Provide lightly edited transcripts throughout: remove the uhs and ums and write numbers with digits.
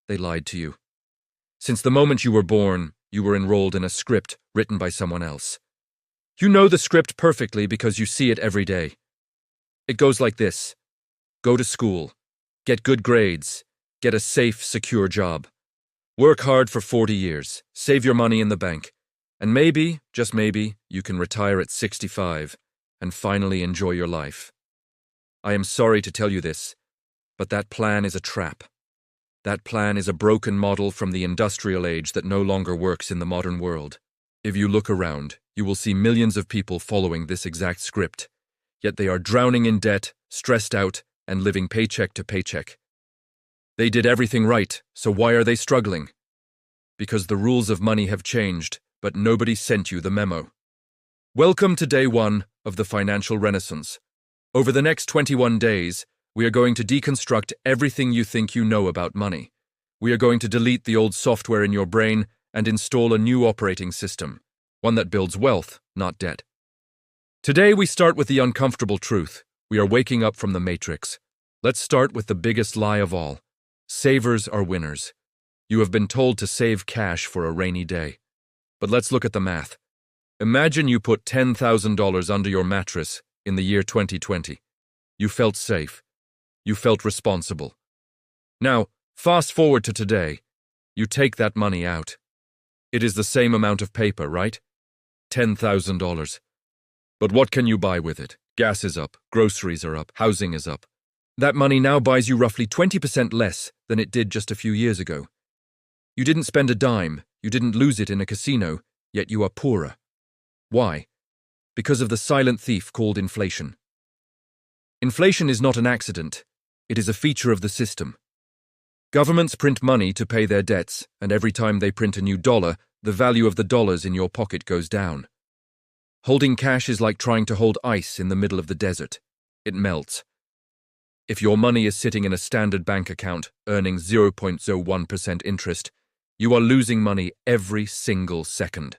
They lied to you. Since the moment you were born, you were enrolled in a script written by someone else. You know the script perfectly because you see it every day. It goes like this. Go to school. Get good grades. Get a safe, secure job. Work hard for 40 years. Save your money in the bank. And maybe, just maybe, you can retire at 65 and finally enjoy your life. I am sorry to tell you this, but that plan is a trap. That plan is a broken model from the industrial age that no longer works in the modern world. If you look around, you will see millions of people following this exact script, yet they are drowning in debt, stressed out, and living paycheck to paycheck. They did everything right, so why are they struggling? Because the rules of money have changed, but nobody sent you the memo. Welcome to day one of the financial renaissance. Over the next 21 days, we are going to deconstruct everything you think you know about money. We are going to delete the old software in your brain and install a new operating system, one that builds wealth, not debt. Today we start with the uncomfortable truth. We are waking up from the matrix. Let's start with the biggest lie of all. Savers are winners. You have been told to save cash for a rainy day. But let's look at the math. Imagine you put $10,000 under your mattress in the year 2020. You felt safe. You felt responsible. Now, fast forward to today. You take that money out. It is the same amount of paper, right? $10,000. But what can you buy with it? Gas is up, groceries are up, housing is up. That money now buys you roughly 20% less than it did just a few years ago. You didn't spend a dime, you didn't lose it in a casino, yet you are poorer. Why? Because of the silent thief called inflation. Inflation is not an accident. It is a feature of the system. Governments print money to pay their debts, and every time they print a new dollar, the value of the dollars in your pocket goes down. Holding cash is like trying to hold ice in the middle of the desert. It melts. If your money is sitting in a standard bank account, earning 0.01% interest, you are losing money every single second.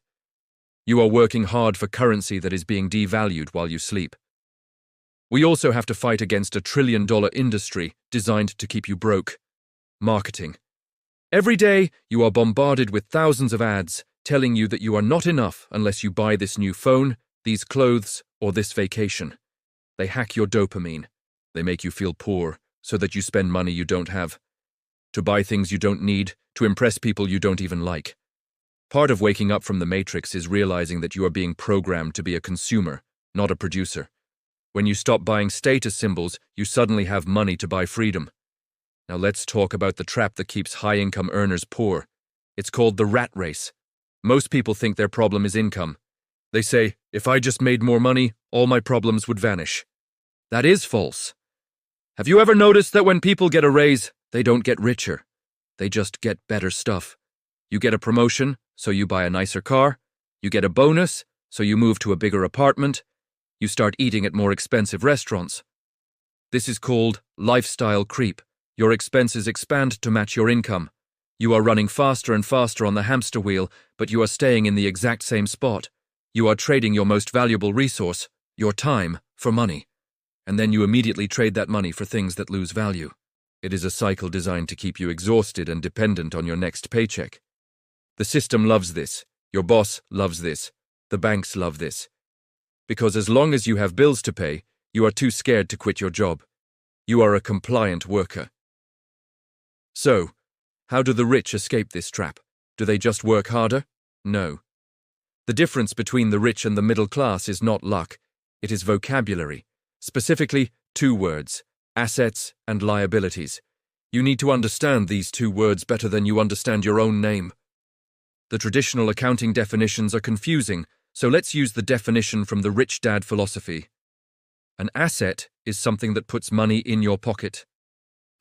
You are working hard for currency that is being devalued while you sleep. We also have to fight against a trillion-dollar industry designed to keep you broke. Marketing. Every day, you are bombarded with thousands of ads telling you that you are not enough unless you buy this new phone, these clothes, or this vacation. They hack your dopamine. They make you feel poor so that you spend money you don't have, to buy things you don't need, to impress people you don't even like. Part of waking up from the matrix is realizing that you are being programmed to be a consumer, not a producer. When you stop buying status symbols, you suddenly have money to buy freedom. Now let's talk about the trap that keeps high-income earners poor. It's called the rat race. Most people think their problem is income. They say, if I just made more money, all my problems would vanish. That is false. Have you ever noticed that when people get a raise, they don't get richer? They just get better stuff. You get a promotion, so you buy a nicer car. You get a bonus, so you move to a bigger apartment. You start eating at more expensive restaurants. This is called lifestyle creep. Your expenses expand to match your income. You are running faster and faster on the hamster wheel, but you are staying in the exact same spot. You are trading your most valuable resource, your time, for money. And then you immediately trade that money for things that lose value. It is a cycle designed to keep you exhausted and dependent on your next paycheck. The system loves this. Your boss loves this. The banks love this. Because as long as you have bills to pay, you are too scared to quit your job. You are a compliant worker. So, how do the rich escape this trap? Do they just work harder? No. The difference between the rich and the middle class is not luck. It is vocabulary. Specifically, two words: assets and liabilities. You need to understand these two words better than you understand your own name. The traditional accounting definitions are confusing, so let's use the definition from the rich dad philosophy. An asset is something that puts money in your pocket.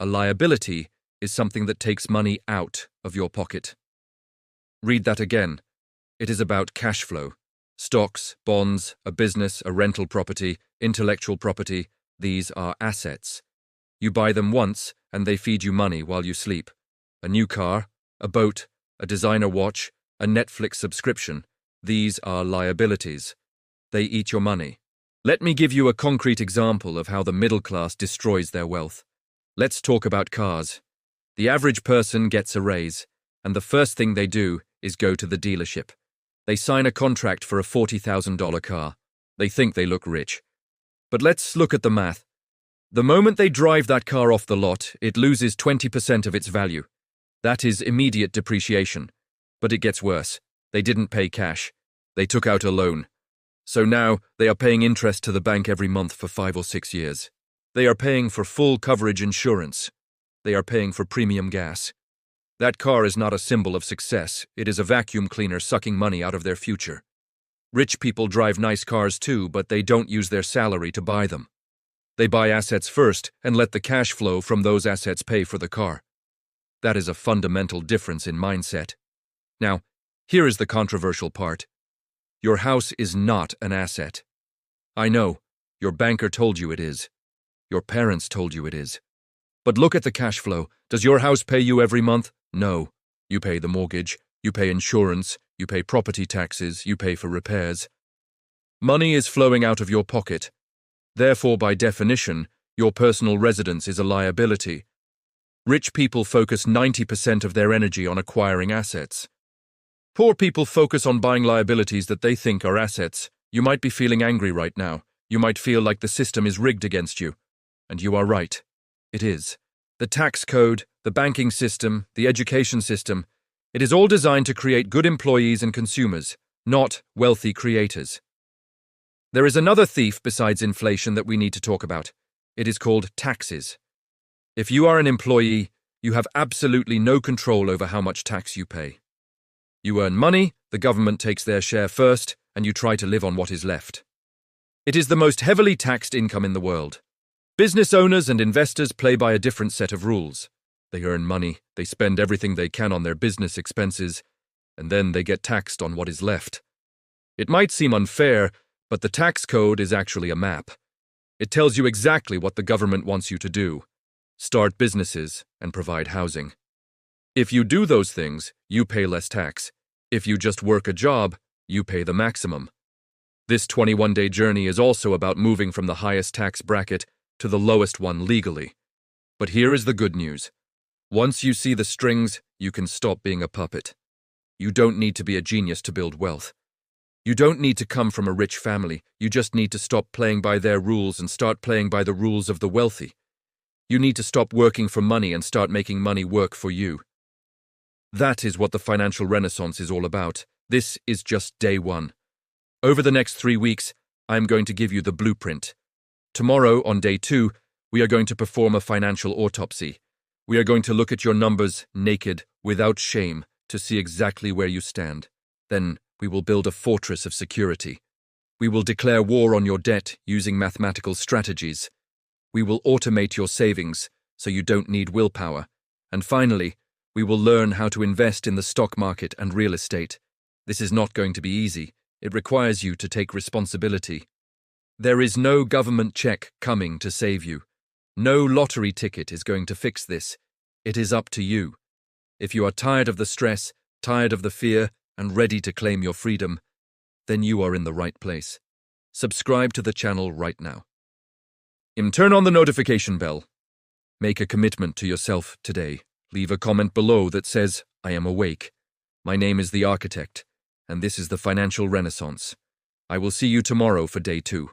A liability is something that takes money out of your pocket. Read that again. It is about cash flow. Stocks, bonds, a business, a rental property, intellectual property, these are assets. You buy them once and they feed you money while you sleep. A new car, a boat, a designer watch, a Netflix subscription, these are liabilities. They eat your money. Let me give you a concrete example of how the middle class destroys their wealth. Let's talk about cars. The average person gets a raise, and the first thing they do is go to the dealership. They sign a contract for a $40,000 car. They think they look rich. But let's look at the math. The moment they drive that car off the lot, it loses 20% of its value. That is immediate depreciation. But it gets worse. They didn't pay cash. They took out a loan. So now they are paying interest to the bank every month for 5 or 6 years. They are paying for full coverage insurance. They are paying for premium gas. That car is not a symbol of success. It is a vacuum cleaner sucking money out of their future. Rich people drive nice cars too, but they don't use their salary to buy them. They buy assets first and let the cash flow from those assets pay for the car. That is a fundamental difference in mindset. Now, here is the controversial part. Your house is not an asset. I know, your banker told you it is. Your parents told you it is. But look at the cash flow. Does your house pay you every month? No. You pay the mortgage, you pay insurance, you pay property taxes, you pay for repairs. Money is flowing out of your pocket. Therefore, by definition, your personal residence is a liability. Rich people focus 90% of their energy on acquiring assets. Poor people focus on buying liabilities that they think are assets. You might be feeling angry right now. You might feel like the system is rigged against you. And you are right. It is. The tax code, the banking system, the education system, it is all designed to create good employees and consumers, not wealthy creators. There is another thief besides inflation that we need to talk about. It is called taxes. If you are an employee, you have absolutely no control over how much tax you pay. You earn money, the government takes their share first, and you try to live on what is left. It is the most heavily taxed income in the world. Business owners and investors play by a different set of rules. They earn money, they spend everything they can on their business expenses, and then they get taxed on what is left. It might seem unfair, but the tax code is actually a map. It tells you exactly what the government wants you to do. Start businesses and provide housing. If you do those things, you pay less tax. If you just work a job, you pay the maximum. This 21-day journey is also about moving from the highest tax bracket to the lowest one legally. But here is the good news. Once you see the strings, you can stop being a puppet. You don't need to be a genius to build wealth. You don't need to come from a rich family. You just need to stop playing by their rules and start playing by the rules of the wealthy. You need to stop working for money and start making money work for you. That is what the financial renaissance is all about. This is just day one. Over the next 3 weeks, I'm going to give you the blueprint. Tomorrow, on day 2, we are going to perform a financial autopsy. We are going to look at your numbers naked, without shame, to see exactly where you stand. Then we will build a fortress of security. We will declare war on your debt using mathematical strategies. We will automate your savings so you don't need willpower. And finally, we will learn how to invest in the stock market and real estate. This is not going to be easy. It requires you to take responsibility. There is no government check coming to save you. No lottery ticket is going to fix this. It is up to you. If you are tired of the stress, tired of the fear, and ready to claim your freedom, then you are in the right place. Subscribe to the channel right now. Turn on the notification bell. Make a commitment to yourself today. Leave a comment below that says, I am awake. My name is The Architect, and this is the Financial Renaissance. I will see you tomorrow for day 2.